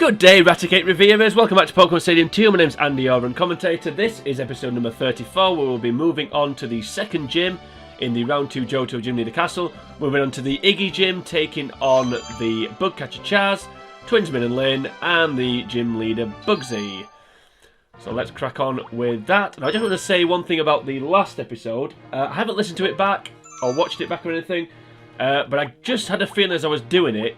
Good day, Raticate Reviewers. Welcome back to Pokemon Stadium 2. My name's Andy, your commentator. This is episode number 34, where we'll be moving on to the second gym in the Round 2 Johto Gym Leader Castle. Moving on to the Iggy Gym, taking on the Bugcatcher Chaz, Twinsman and Lynn, and the Gym Leader Bugsy. So let's crack on with that. And I just want to say one thing about the last episode. I haven't listened to it back, or watched it back or anything, but I just had a feeling as I was doing it,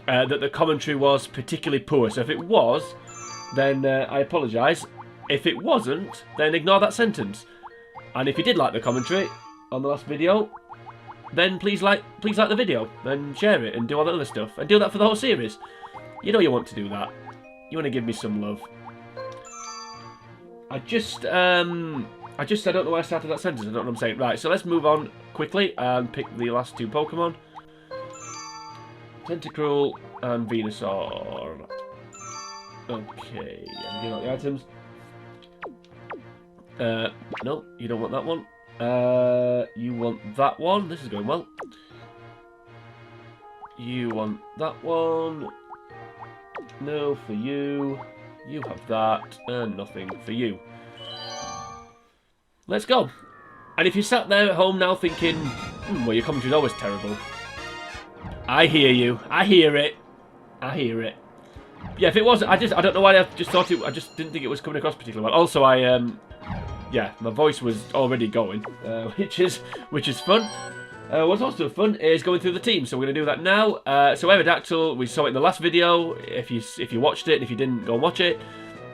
that the commentary was particularly poor. So if it was, then I apologise. If it wasn't, then ignore that sentence. And if you did like the commentary on the last video, then please like the video, and share it, and do all that other stuff, and do that for the whole series. You know you want to do that. You want to give me some love. I don't know why I started that sentence. I don't know what I'm saying. Right, so let's move on quickly and pick the last two Pokemon. Tentacruel and Venusaur. Okay, I'm giving out the items. No, you don't want that one. You want that one. This is going well. You want that one. No for you. You have that, and nothing for you. Let's go. And if you sat there at home now thinking, well, your commentary's always terrible. I hear you. I hear it. I hear it. Yeah, if it was, I don't know why I just thought it. I just didn't think it was coming across particularly well. Also, yeah, my voice was already going, which is fun. What's also fun is going through the team, so we're going to do that now. So Aerodactyl, we saw it in the last video. If you watched it, and if you didn't, go and watch it.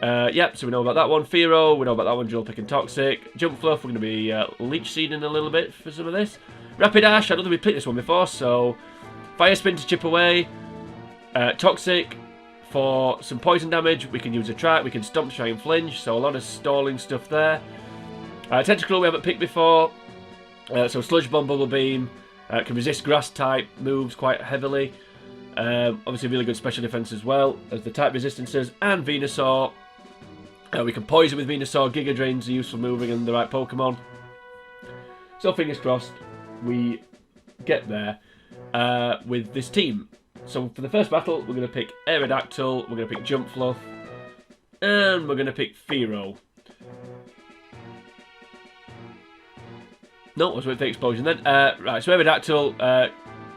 Yep, so we know about that one. Fearow, we know about that one. Dual Pick and Toxic. Jumpfluff, we're going to be Leech Seeding a little bit for some of this. Rapidash, I don't think we've picked this one before, so Fire Spin to chip away. Toxic for some poison damage. We can use a track. We can stomp to try and flinch. So a lot of stalling stuff there. Tentacruel we haven't picked before. So Sludge Bomb, Bubble Beam, can resist grass type moves quite heavily. Obviously really good special defense as well as the type resistances. And Venusaur, we can poison with Venusaur. Giga Drain's a useful move against the right Pokemon. So fingers crossed we get there with this team. So for the first battle we're going to pick Aerodactyl, we're going to pick Jumpfluff, and we're going to pick Fearow. No, I was waiting for the explosion then. Right, so Aerodactyl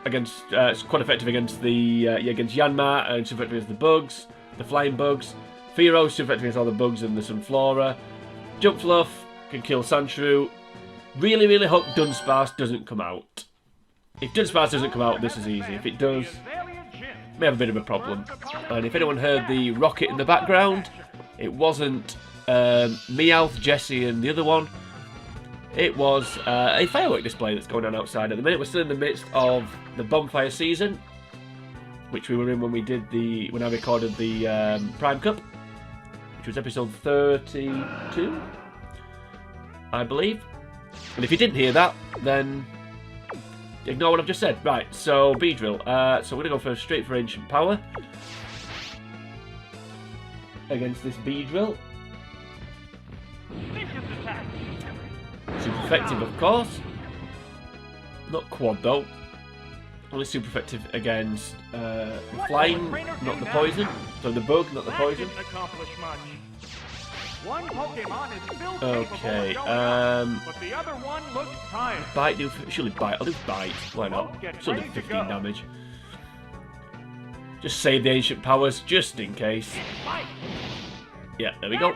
against it's quite effective against the against Yanma, and super effective against the bugs, the flying bugs. Fearow super effective against all the bugs and the Sunflora. Jumpfluff can kill Sandshrew. Really, really hope Dunsparce doesn't come out. If Dunsparce doesn't come out, this is easy. If it does, may have a bit of a problem. And if anyone heard the rocket in the background, it wasn't Meowth, Jessie, and the other one. It was a firework display that's going on outside at the minute. We're still in the midst of the bonfire season, which we were in when I recorded the Prime Cup, which was episode 32, I believe. And if you didn't hear that, then ignore what I've just said. Right, so Beedrill. So we're going to go straight for Ancient Power against this Beedrill. Super effective, of course. Not quad, though. Only super effective against the flying, not the poison. So the bug, not the poison. Okay, Bite, surely Bite. I'll do Bite. Why not? Still do 15 damage. Just save the Ancient Powers, just in case. Yeah, there we go.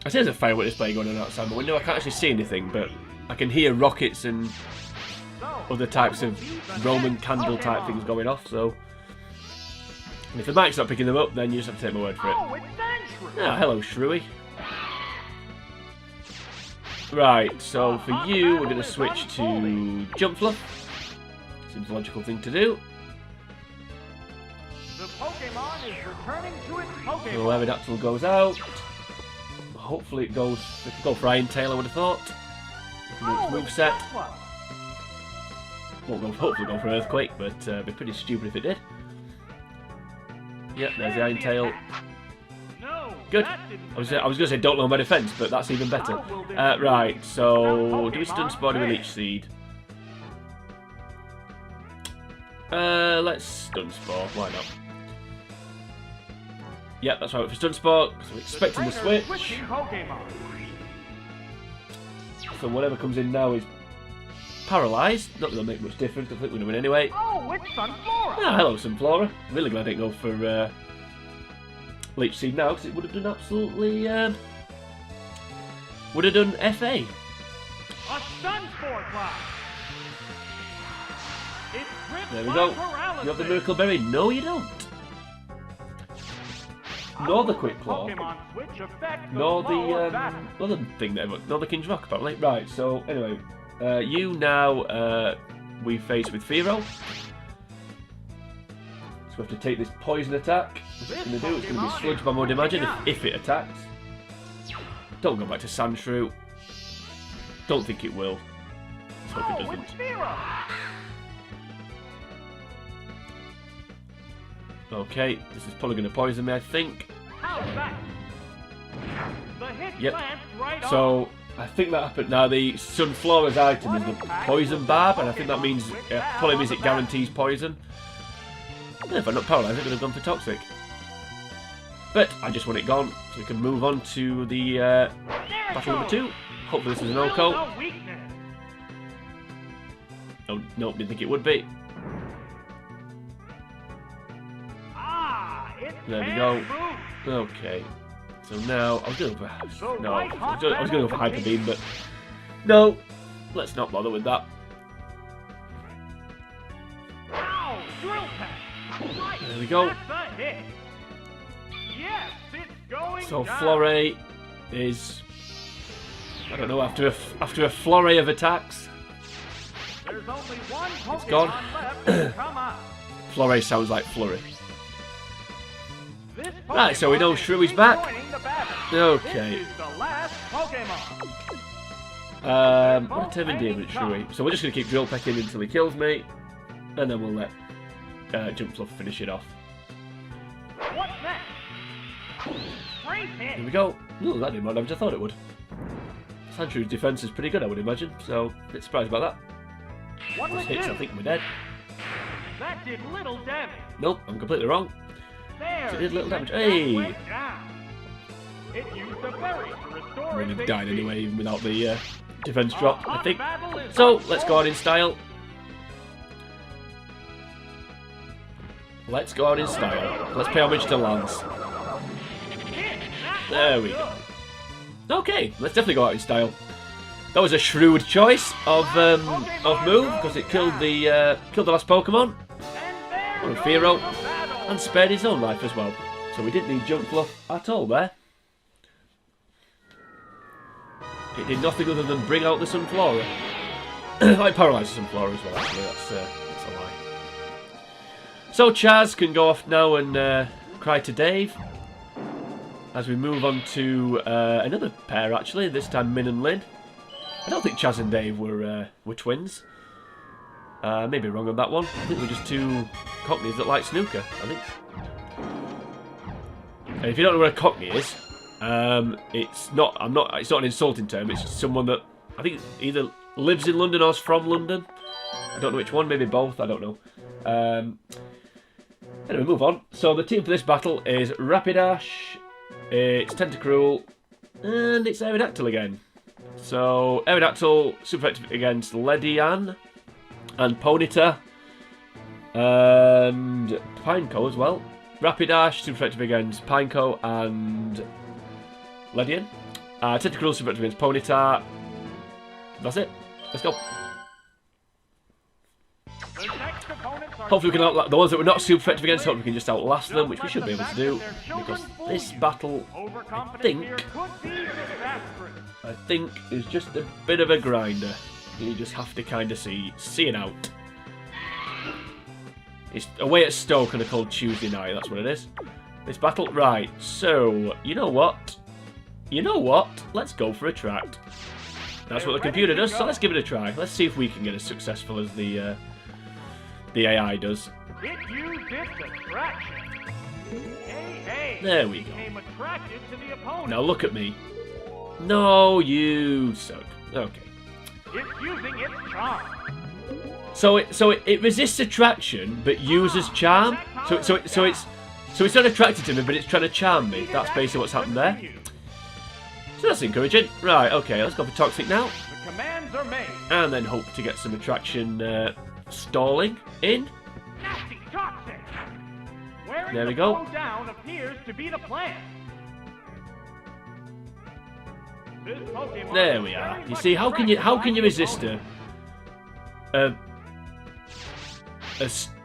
I say there's a firework display going on outside my window. I can't actually see anything, but I can hear rockets and other types of Roman candle type things going off, so... And if the mic's not picking them up, then you just have to take my word for it. Ah, hello, Shrewy. Right, so for you, we're going to switch to Jumpfluff. Seems a logical thing to do. The Pokemon is returning to its Pokemon. So Aerodactyl goes out. Hopefully it goes... It could go for Iron Tail, I would have thought. Move set. Won't go, hopefully go for Earthquake, but it'd be pretty stupid if it did. Yep, there's the Iron Tail. Good. I was going to say don't know my defence, but that's even better. Right, so do we stun Spotty with Leech Seed? Let's Stun Spore. Why not? Yep, that's right for Stun Spore. So we're expecting the switch. So whatever comes in now is paralysed. Not that it'll make much difference. I think we're going to win anyway. Oh, it's Sunflora. Ah, hello, Sunflora. Really glad I didn't go for Leech Seed now, because it would have done absolutely. Would have done FA. A Sunspore Cloud. There we go. You have the Miracle Berry? No, you don't. Nor the Quick Claw. Nor the other thing there, nor the King's Rock apparently. Right, so anyway, you now we face with Fearow. So we have to take this poison attack. What's it going to do? It's going to be Sludge Bomb, I would imagine, if it attacks. Don't go back to Sandshrew. Don't think it will. Let's hope it doesn't. Okay, this is probably going to poison me, I think. Yep. So, I think that happened. Now, the Sunflora's item is the Poison Barb, and I think that means, probably means it guarantees poison. Yeah, if I'm not paralysed, I could have gone for Toxic. But I just want it gone, so we can move on to the battle number 2. Hopefully this is an OCO. Oh, nope, didn't think it would be. There we go. Okay. So now I was going for I was going to go for Hyper Beam, but no, let's not bother with that. There we go. So Florey is, I don't know, after a flurry of attacks, it's gone. Florey sounds like flurry. Right, so we know Shrewy's back. Okay. What a timid demon, Shrewy. So we're just going to keep Drill Pecking until he kills me, and then we'll let Jumpfluff finish it off. Here we go. Ooh, that did more damage than I thought it would. Sandshrews' defense is pretty good, I would imagine, so a bit surprised about that. Just hits, I think we're dead. That did little damage. Nope, I'm completely wrong. It did little damage. Hey! It used a berry to restore We're gonna die anyway, even without the defense drop, I think. So, let's go out in style. Let's go out in style. Let's pay homage to Lance. There we go. Okay, let's definitely go out in style. That was a shrewd choice of move, because it killed the last Pokemon, on Fearow, and spared his own life as well. So we didn't need Jumpfluff at all there. It did nothing other than bring out the Sunflora. I paralysed the Sunflora as well, actually, that's a lie. So Chaz can go off now and cry to Dave. As we move on to another pair, actually, this time Min and Lynn. I don't think Chaz and Dave were twins. Maybe wrong on that one. I think we're just two Cockneys that like snooker, I think. And if you don't know what a Cockney is, it's not an insulting term, it's just someone that I think either lives in London or is from London. I don't know which one, maybe both, I don't know. Anyway, move on. So the team for this battle is Rapidash, it's Tentacruel, and it's Aerodactyl again. So Aerodactyl, super effective against Ledian and Ponyta and Pineco as well. Rapidash, super effective against Pineco and Ledian. Tentacruel, super effective against Ponyta. That's it. Let's go. Hopefully we can outlast the ones that were not super effective against, hopefully we can just outlast them, which we should be able to do, because this battle, I think is just a bit of a grinder. You just have to kind of see it out. It's away at Stoke on a cold Tuesday night, that's what it is. This battle, right, so, you know what? Let's go for a tract. That's what the computer does, so let's give it a try. Let's see if we can get as successful as the AI does. There we go. Now look at me. No, you suck. Okay. It's using its charm. So it resists attraction, but uses charm. So it's not attracted to me, but it's trying to charm me. That's basically what's happened there. So that's encouraging. Right, okay, let's go for Toxic now. The commands are made. And then hope to get some attraction stalling in. Nasty Toxic. Wearing There we the go. bow down appears to be the plan. This Pokemon There is we are. very You much see, how can you attracted by resist the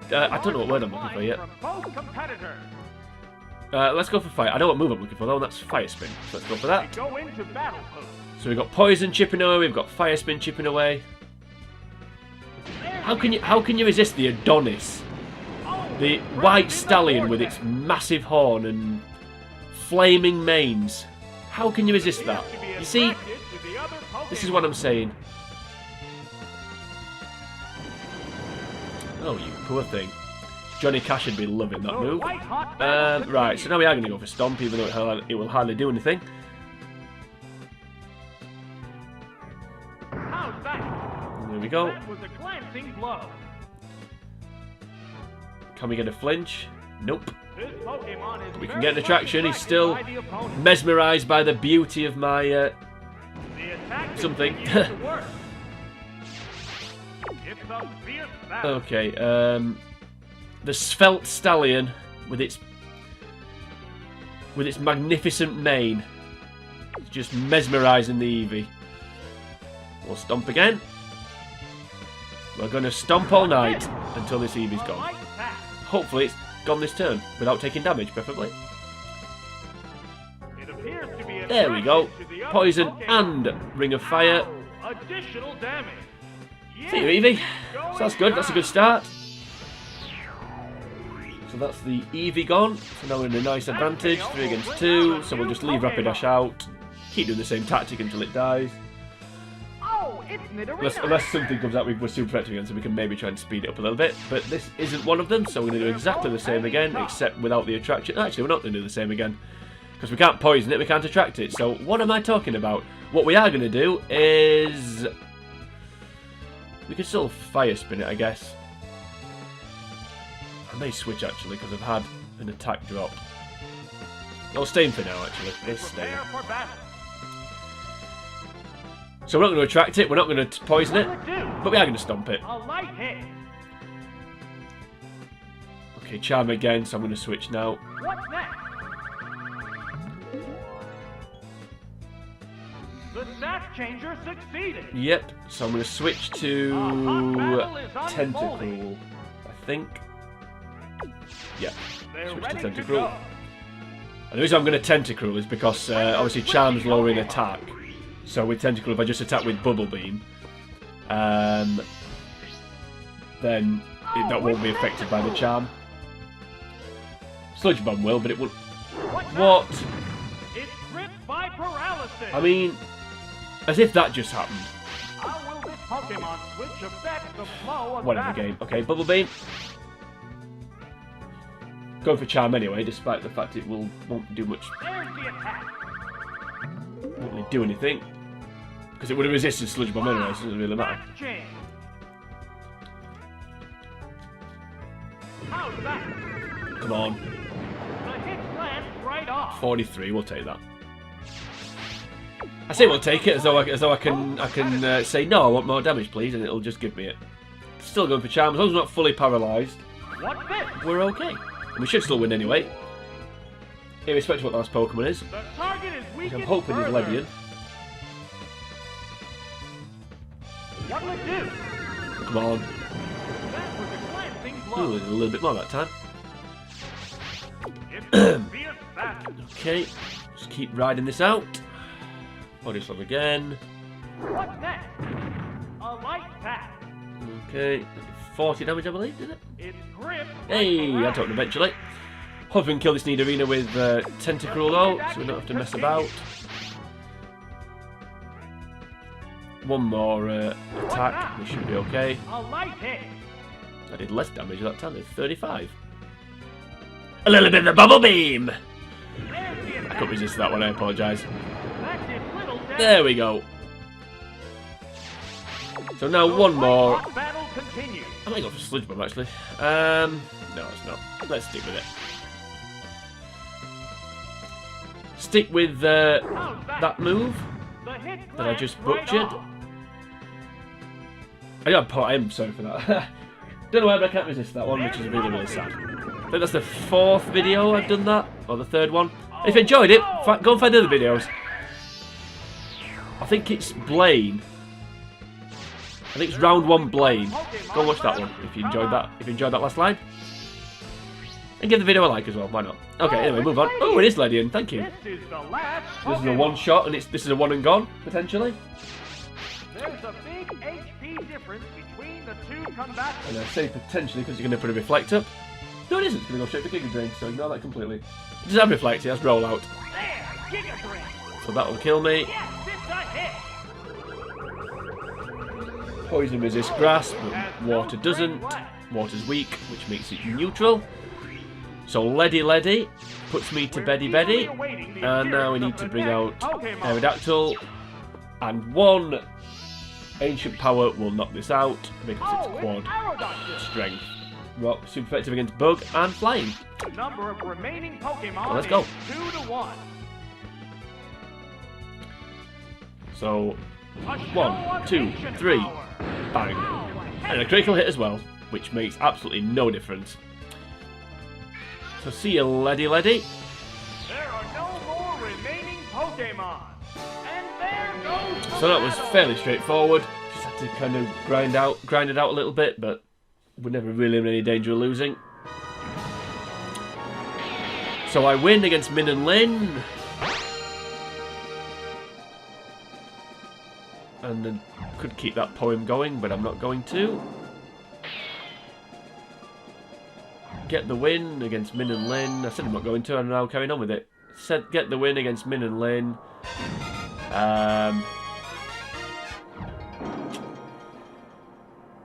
I don't know what word I'm looking for yet. From both competitors. Let's go for fire. I know what move I'm looking for though, and that's Fire Spin. So let's go for that. We go into battle pose. So we've got Poison chipping away, we've got Fire Spin chipping away. How can you resist the Adonis? The white stallion with its massive horn and flaming manes. How can you resist that? You see, this is what I'm saying. Oh, you poor thing. Johnny Cash would be loving that move. Right, so now we are going to go for Stomp, even though it will hardly do anything. There we go. Can we get a flinch? Nope. We can get an attraction. He's still mesmerised by the beauty of my something. Okay, the Svelte Stallion with its magnificent mane. It's just mesmerising the Eevee. We'll stomp again. We're going to stomp all night until this Eevee's gone. Hopefully it's gone this turn, without taking damage, preferably. There we go. Poison and Ring of Fire. Additional damage. See you, Eevee. So that's good, that's a good start. So that's the Eevee gone. So now we're in a nice advantage, 3 against 2. So we'll just leave Rapidash out. Keep doing the same tactic until it dies. Unless something comes out we're super effective again, so we can maybe try and speed it up a little bit. But this isn't one of them, so we're going to do exactly the same again, except without the attraction. Actually, we're not going to do the same again, because we can't poison it, we can't attract it. So what am I talking about? What we are going to do is... we can still Fire Spin it, I guess. I may switch, actually, because I've had an attack drop. I'll stay in for now, actually. Let's stay. So we're not going to attract it, we're not going to poison it, but we are going to stomp it. Okay, Charm again, so I'm going to switch now. What's next? The Snap Changer succeeded. Yep, so I'm going to switch to Tentacruel, I think. Yeah, switch to Tentacruel. And the reason I'm going to Tentacruel is because obviously Charm's lowering attack. So with Tentacruel, if I just attack with Bubble Beam, then that won't be affected by the Charm. Sludge Bomb will, but it won't. What? It's gripped by paralysis. I mean, as if that just happened. How will this Pokemon switch affect the flow of Whatever battle? game. Okay, Bubble Beam. Going for Charm anyway, despite the fact it won't do much. There's the attack. Won't really do anything. Because it would have resisted Sludge Bomb anyway, so it doesn't really matter. How's that? Come on. The hit lands right off. 43, we'll take that. I say we'll take it as though I can say no, I want more damage, please, and it'll just give me it. Still going for Charm, as long as we're not fully paralysed. What's this? We're okay. And we should still win anyway. Irrespective of what the last Pokemon is. The target is Which weakened I'm hoping is further. Levian. What'll it do? Come on. That was a glancing Ooh, blow. a little bit more that time. It's a fierce battle. Okay, just keep riding this out. Body Slam again. What's next? A light pack. Okay, 40 damage I believe, did it? It's gripped. Hey, I don't know eventually. Hopefully we can kill this Nidorina with Tentacruel though, so we don't have to mess about. One more attack, we should be okay. A light hit. I did less damage that time, it's 35. A little bit of the Bubble Beam! There's the I attack. couldn't resist that one, I apologise. That did little damage. There we go. So now one more. Battle I might go for Sludge Bomb, actually. No, it's not. Let's stick with it. Stick with that move that I just butchered. I am sorry for that. Don't know why, but I can't resist that one, which is really, really sad. I think that's the 4th video I've done that, or the 3rd one. If you enjoyed it, go and find other videos. I think it's Blaine. I think it's round 1 Blaine. Go watch that one if you enjoyed that. If you enjoyed that last line, and give the video a like as well. Why not? Okay, anyway, move on. Oh, it is Ledian. Thank you. This is a one shot, and this is a one and gone potentially. There's a big HP difference between the two combatants. And I say potentially because you're going to put a reflect up. No, it isn't. It's going to go straight to Giga Drain, so ignore that completely. It does have reflect. It has roll out. There, Giga Drain. So that will kill me. Yes, it's a hit. Poison resists grass, but water doesn't. Water's weak, which makes it neutral. So Ledy puts me to Beddy. And now we need to bring out Aerodactyl. And 1 Ancient Power will knock this out because it's quad strength. Rock, super effective against Bug and Flying. The number of remaining Pokemon So let's go. is 2-1. So 1, 2, 3, bang. And a critical hit as well, which makes absolutely no difference. So see you, Ledy. There are no more remaining Pokemon. And there goes. So that was fairly straightforward. Just had to kind of grind it out a little bit, but we're never really in any danger of losing. So I win against Min and Lin. And then could keep that poem going, but I'm not going to. Get the win against Min and Lin. I said I'm not going to, and now carrying on with it. Said get the win against Min and Lin.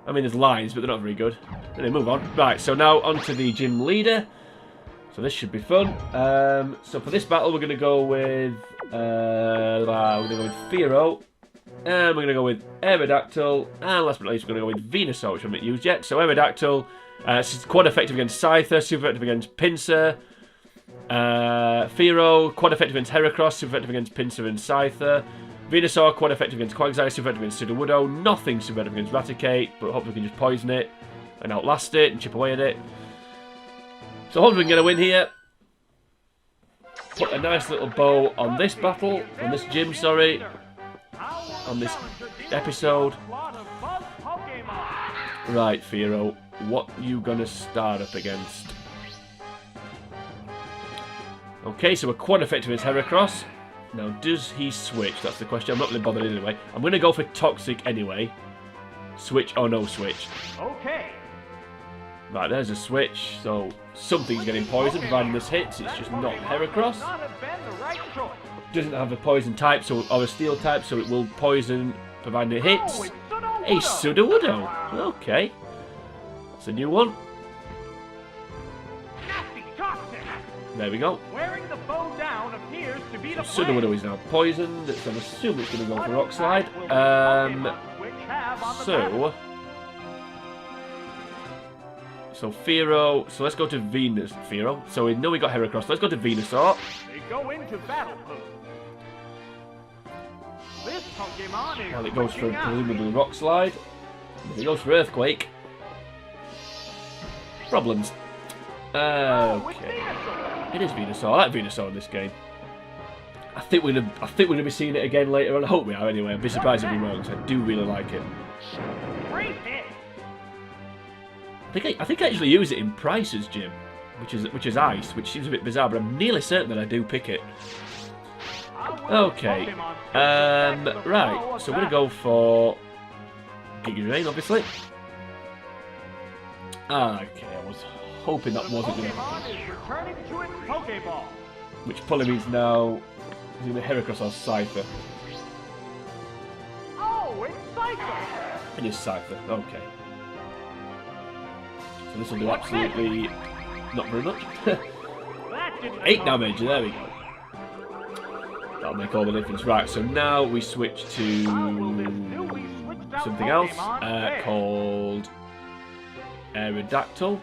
I mean, there's lines, but they're not very good. Anyway, move on. Right, so now on to the gym leader. So this should be fun. So for this battle, we're going to go with Fearow. And we're going to go with Aerodactyl. And last but not least, we're going to go with Venusaur, which I haven't used yet. So Aerodactyl, it's quad effective against Scyther, super effective against Pinsir. Fearow, quad effective against Heracross, super effective against Pinsir and Scyther. Venusaur, quad effective against Quagsire, super effective against Sudowoodo. Nothing super effective against Raticate, but hopefully we can just poison it and outlast it and chip away at it. So hopefully we can get a win here. Put a nice little bow on this battle, on this gym, sorry. On this episode. Right, Fearow, what you gonna start up against? Okay, so a quad effective against Heracross. Now, does he switch? That's the question. I'm not really bothered anyway. I'm going to go for Toxic anyway. Switch or no switch. Okay. Right, there's a switch. So, something's getting poisoned, providing this hits. It's just not Heracross. Doesn't have a poison type or a steel type, so it will poison, providing it hits. A Sudowoodo. Okay. That's a new one. There we go. Wearing the bow down appears to be the Sudowoodo is now poisoned, so I'm assuming it's going to go for Rock Slide. So Fearow, so let's go to Fearow. So we know we got Heracross, let's go to Venusaur. They go into battle mode. This Pokemon is Well, it goes for presumably Rock Slide. If it goes for Earthquake. Problems. Okay. It is Venusaur. I like Venusaur in this game. I think we're gonna be seeing it again later on. I hope we are anyway. I'd be surprised if we won't. I do really like it. Great hit. I think I actually use it in Price's gym, which is Ice, which seems a bit bizarre, but I'm nearly certain that I do pick it. Okay. Right. So we're gonna go for Giga Drain, obviously. Okay. I was hoping that wasn't going to happen. Which probably means now he's going to be Heracross or Scyther. Oh, it's Scyther! It is Scyther, okay. So this will do absolutely not very much. 8 damage, there we go. That'll make all the difference. Right, so now we switch to something else called Aerodactyl.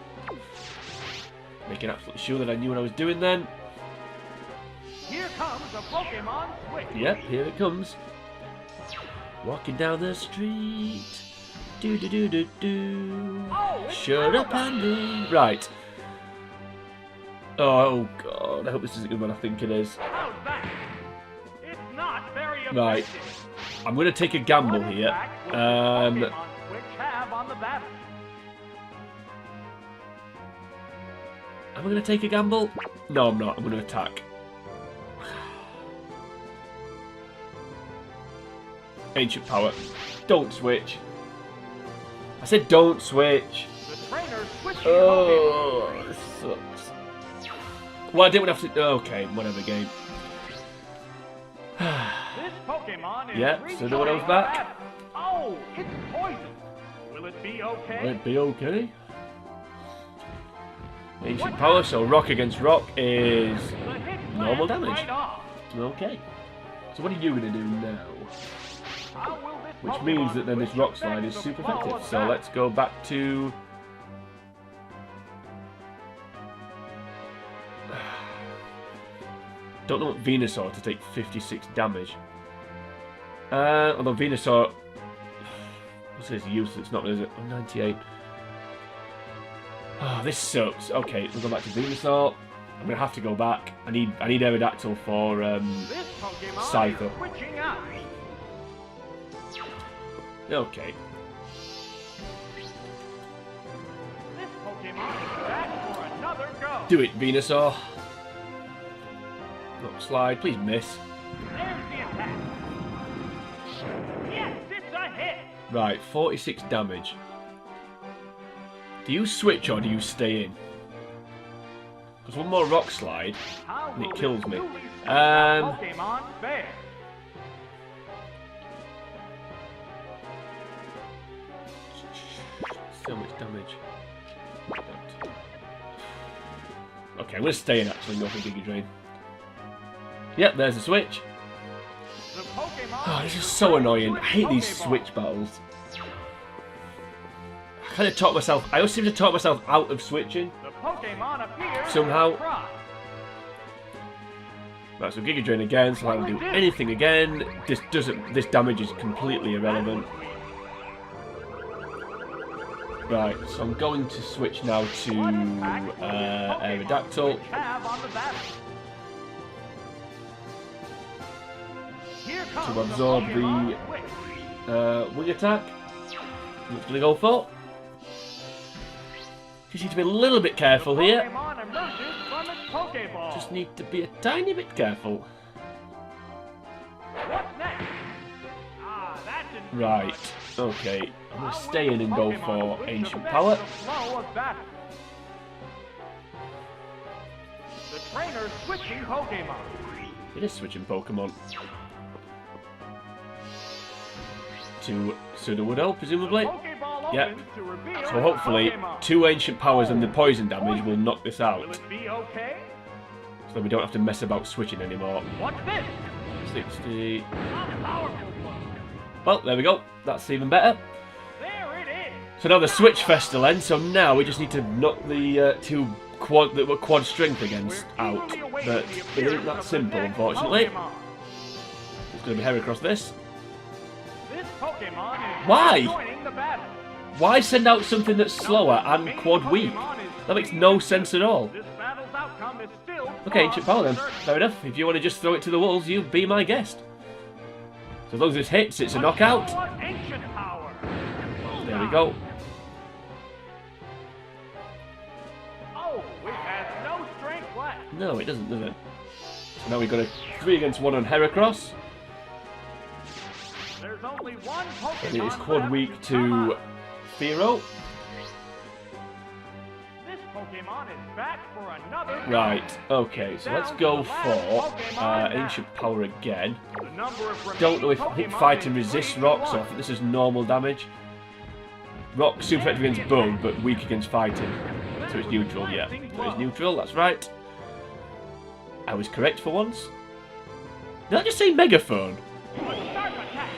Making absolutely sure that I knew what I was doing then. Here comes a Pokemon switch. Yep, here it comes. Walking down the street. Do do do do do. Oh, it's Shut up, Andy. Right. Oh god, I hope this isn't what I think it is. How's that? It's not very Right. effective. I'm gonna take a gamble What here. impact will this Pokemon switch have on the battle? Am I gonna take a gamble? No, I'm not. I'm gonna attack. Ancient power. Don't switch. I said don't switch. The trainer switching Oh, this sucks. Well, I didn't have to. Okay, whatever game. Pokemon. This Pokemon is Yeah, so no one else rejoining back? the battle. Oh, it's poison. Will it be okay? Will it be okay? Ancient power, so rock against rock is The hit normal lands damage. right off. Okay. So what are you gonna do now? How will this Which Pokemon means that then this switch rock slide affect is the super flow effective. of So battle? let's go back to. Don't know what Venusaur to take 56 damage. Although Venusaur. What's his use? It's not, is it? Oh, 98. Oh, this sucks. Okay, we'll go back to Venusaur. I'm gonna have to go back. I need Aerodactyl for This Pokemon Cycle. is switching out. Okay. This Pokemon is back for another go. Do it, Venusaur. Rock slide, please miss. There's the attack. Yes, it's a hit. Right, 46 damage. Do you switch or do you stay in? Because one more rock slide How and it will kills this me. newly switched out Pokemon fare? So much damage. Okay, I'm going to stay in actually, go for Giga Drain. Yep, there's the switch. The Pokemon Oh, this is so annoying. I hate these Pokeball. switch battles. I kind of talk myself. I always seem to talk myself out of switching. The Pokemon appears Somehow. in its prime. Right, so Giga Drain again, so I will do anything again. This doesn't. This damage is completely irrelevant. Right, so I'm going to switch now to What impact will this Pokemon Aerodactyl. switch have on the battle? Here comes To absorb the the Pokemon switch. wing attack. What's going to go for? Just need to be a little bit careful here. Pokemon emerges from its Pokeball. Just need to be a tiny bit careful. What's next? Ah, that didn't Right, okay. I'm going to stay in and go for Ancient Power. The trainer's switching Pokemon. It is switching Pokemon. To Sudowoodo, presumably. Pokeball Yep. opens to reveal So hopefully, Pokemon. 2 Ancient Powers and the poison damage will knock this Will out. it be okay? So that we don't have to mess about switching anymore. What's this? 60. A powerful blow. Well, there we go. That's even better. There it is. So now the Switch Festal ends, so now we just need to knock the 2 quad that were quad strength against out. But it isn't that simple, unfortunately. It's going to be Heracross this. This Pokemon is Why? joining the battle. Why send out something that's slower and quad weak? That makes no sense at all. This battle's outcome is still Okay, Ancient Power then. Fair enough. If you want to just throw it to the wolves, you be my guest. So as long as this hits, it's a knockout. Ancient power. There we go. Oh, it has no strength left. No, it doesn't, does it? So now we've got a 3 against 1 on Heracross. There's only one Pokemon And it is quad left weak to come to up. Fearow. This Pokemon is back for another go. Right, okay, so let's go for Ancient Power again. The number of Don't know if I remaining think Pokemon Fighting is resists 3 to Rock, so I 1. think this is normal damage. Rock super effective against Bug, but weak against Fighting. So it's neutral, yeah. So it's neutral, that's right. I was correct for once. Did I just say Megaphone? Sharp attack.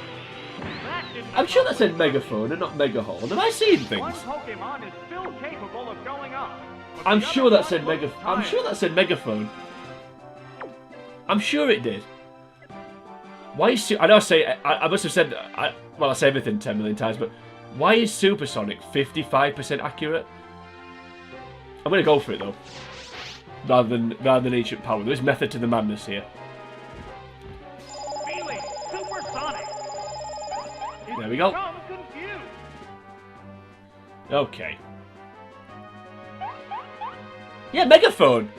That I'm sure that said Megaphone and not Megahorn. Am I seeing things? One Pokemon is still capable of going up. but I'm the sure other that said one was I'm sure that said Megaphone. I'm sure it did. Why is I know I must have said well, I say everything 10 million times, but why is Supersonic 55% accurate? I'm gonna go for it though, rather than ancient power. There is method to the madness here. Feeling supersonic. There we go. Become confused. Okay. Yeah, Megaphone.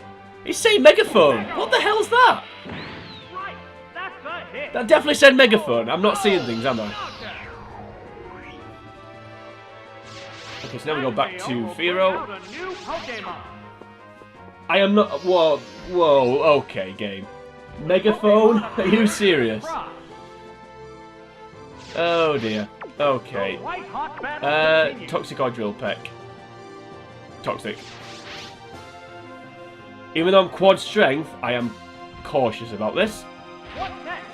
He's saying Megaphone. What the hell's that? Right, that's a hit. That definitely said Megaphone. I'm not seeing things, am I? Knockout. Okay, so now we go back to Will bring Fearow. out a new Pokemon. I am not. Whoa, okay, game. Megaphone? Are you serious? Oh dear. Okay. The white-hot battle continues. Toxic or Drill Peck? Toxic. Even though I'm quad strength, I am cautious about this. What's next?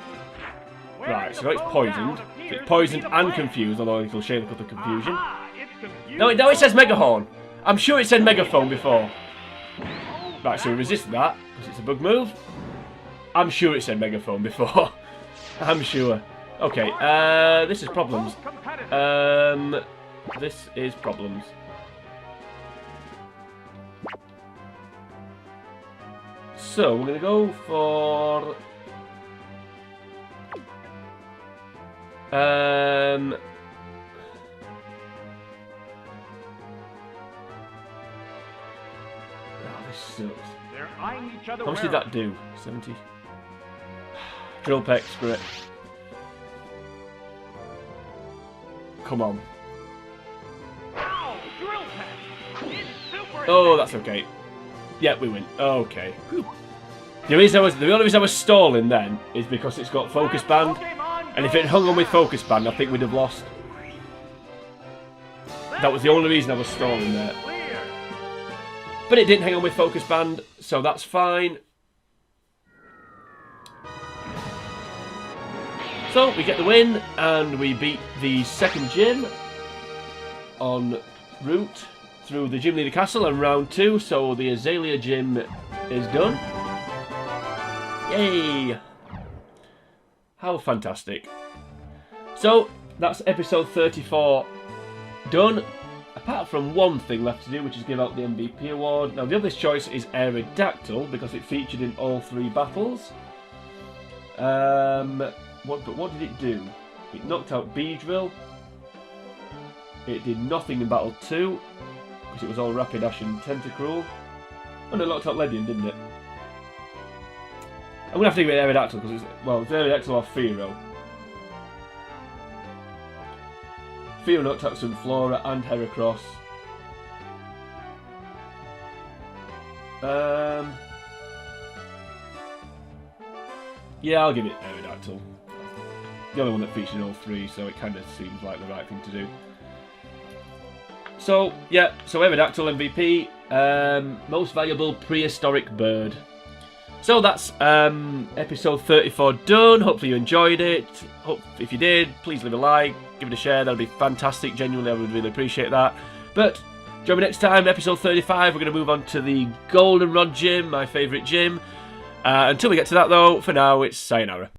Where Right, the so it's foe poisoned. down appears It's to poisoned be the and plan. confused, although it'll show the confusion. Aha, it's confused. No, it says Megahorn. I'm sure it said Megaphone before. Oh, Right, so we that was resist that, because it's a bug move. I'm sure it said Megaphone before. I'm sure. Okay, this is problems. both competitive. This is problems. So, we're gonna go for... Oh, this sucks. They're eyeing each other How much did that do? 70? Drill Peck, screw it. Come on. Ow, Drill Peck. It's super Oh, that's okay. Yeah, we win. Okay. The only reason I was stalling then is because it's got Focus Band, and if it hung on with Focus Band, I think we'd have lost. That was the only reason I was stalling there. Clear. But it didn't hang on with Focus Band, so that's fine. So, we get the win, and we beat the second gym en route through the Gym Leader Castle and round 2, so the Azalea Gym is done. Yay! How fantastic. So, that's episode 34 done. Apart from one thing left to do, which is give out the MVP award. Now, the other choice is Aerodactyl, because it featured in all 3 battles. But what did it do? It knocked out Beedrill. It did nothing in Battle 2, because it was all Rapidash and Tentacruel. Oh no, it knocked out Ledian, didn't it? I'm going to have to give it Aerodactyl, because it's, well, it's Aerodactyl or Fearow. Fearow knocked out some Flora and Heracross. Yeah, I'll give it Aerodactyl. The other one that featured all 3, so it kind of seems like the right thing to do. So, yeah, so Aerodactyl MVP, most valuable prehistoric bird. So that's episode 34 done. Hopefully you enjoyed it. If you did, please leave a like, give it a share, that would be fantastic. Genuinely, I would really appreciate that. But join me next time, episode 35, we're going to move on to the Goldenrod Gym, my favourite gym. Until we get to that though, for now it's sayonara.